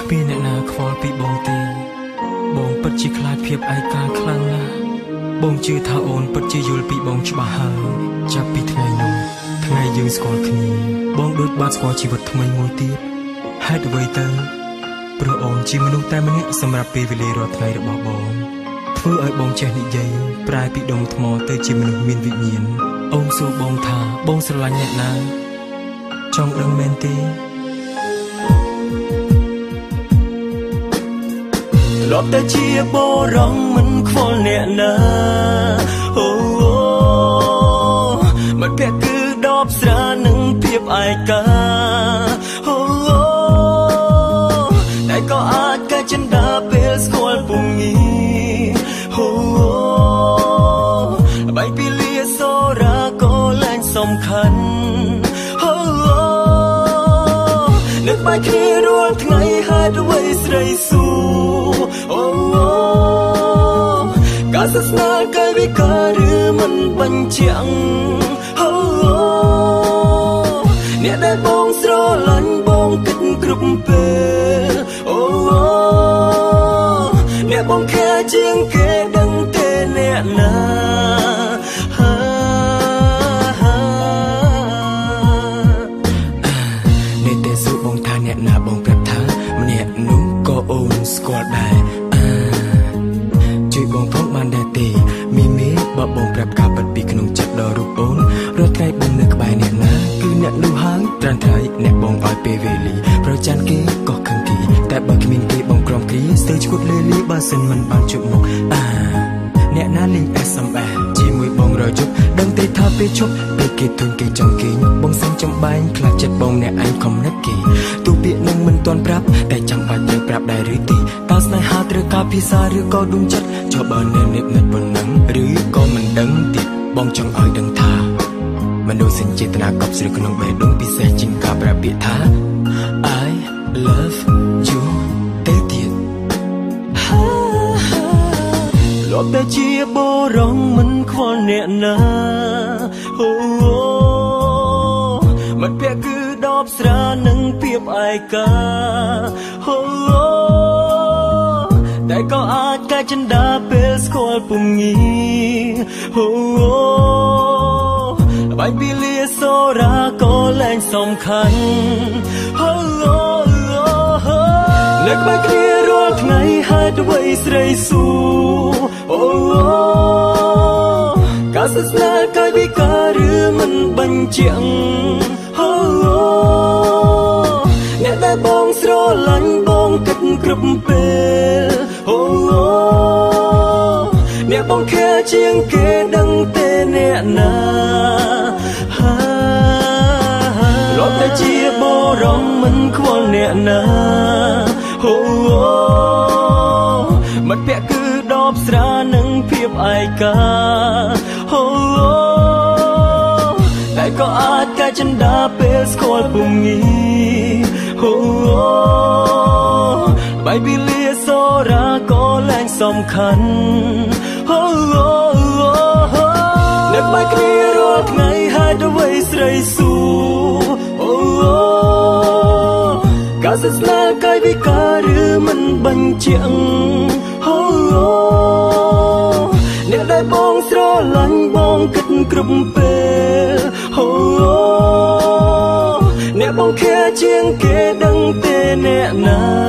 គ្មានអ្នកណាខ្វល់ពីបងទេបងពិតជាខ្លាចភាពឯកាខ្លាំងណាស់បងជឿថាអូនពិតជាយល់ពីបងច្បាស់ហើយចាប់ពីថ្ងៃនោះថ្ងៃយើងស្គាល់គ្នាបងដូចបានស្គាល់ជីវិតថ្មីមួយទៀតហេតុអ្វីទៅព្រោះអូនជាមនុស្សតែម្នាក់សម្រាប់ពេលវេលារាល់ថ្ងៃរបស់បងធ្វើឲ្យបងចេះនិយាយប្រែពីដុំថ្មទៅជាមនុស្សមានវិញ្ញាណអូនសួរបងថាបងស្រឡាញ់អ្នកណាចង់ដឹងមែនទេលប់តែជាបរងមិនខ្វល់អ្នកណាអូមិនពាក់គឺដបស្រានឹងភាពឯកាអូតែក៏អាចកែចិនដាពេលស្គាល់ពុំងាអូបាយពីលាសូរ៉ាក៏លែងសំខាន់អូនឹកបាយគ្នារាល់ថ្ងៃហេតុអ្វីស្រីសួរអូការសស្នាកាយវិការឬមិនបញ្ជាក់អូអ្នកដែលបងស្រឡាញ់បងគិតគ្រប់ពេលអូអ្នកបងខែជាងគេដឹងទេអ្នកណានេះទេសួរបងថាអ្នកណាបងប្រាប់ថាម្នាក់នោះក៏អូនស្គាល់ដែរជួយបងផងបានដែរទេមីបើបងប្រាប់ការពិតពីក្នុងចិត្តដល់រូបអូនរាល់ថ្ងៃបងនៅក្បែរអ្នកណាគឺអ្នកនោះហើយត្រាំថ្ងៃអ្នកបងឲ្យពេលវេលាប្រច័នគេក៏ខឹងគេតែបើគ្មានគេបងក្រំគ្រាស្ទើរឈួតលេលីបើសិនមិនបានជួបមុខអ្នកណាលេង SMS ជាមួយបងរយប់ដឹងទេថាពេលជប់ពេលគេធុញគេចង់គេងបងសឹងចំបែងខ្លាចចិត្តបងអ្នកឯងខំនឹកគេទូពាក្យនឹងមិនទាន់ប្រាប់តែចាំបាច់ត្រូវប្រាប់ដែរឬទេតើស្នេហាត្រូវការភាសាឬក៏ដួងចិត្តចុះបើនៅនិតប៉ុណ្ណឹងឬក៏មិនដឹងទៀតបងចង់ឲ្យដឹងថាមនុស្សសេចចេតនាកប់ស្រួយក្នុងបេះដូងពិសេសជាងការប្រាប់ពាក្យថា I love you ទេទៀតលប់តែជាបរងមិនខ្វល់អ្នកណាអូមិនពាក់គឺដបស្រានឹងភាពឯកាអូតែក៏អាចកែចិនដាពេលស្គាល់ពុំងាអូបាយពីលាសូរ៉ាក៏លែងសំខាន់អូនឹកបាយគ្នារាល់ថ្ងៃហេតុអ្វីស្រីសួរអូការសស្នាកាយវិការឬមិនបញ្ជាក់អូអ្នកដែលបងស្រឡាញ់បងគិតគ្រប់ពេលអូអ្នកបងខែជាងគេដឹងទេអ្នកណាលប់តែជាបរងមិនខ្វល់អ្នកណាអូមិនពាក់គឺដបស្រានឹងភាពឯកាអូតែក៏អាចកែចិនដាពេលស្គាល់ពុំងាអូបាយពីលាសូរ៉ាក៏លែងសំខាន់អូនឹកបាយគ្នារាល់ថ្ងៃហេតុអ្វីស្រីសួរអូការសស្នាកាយវិការឬមិនបញ្ជាក់អូអ្នកដែលបងស្រឡាញ់បងគិតគ្រប់ពេលអូអ្នកបងខែជាងគេដឹងទេអ្នកណា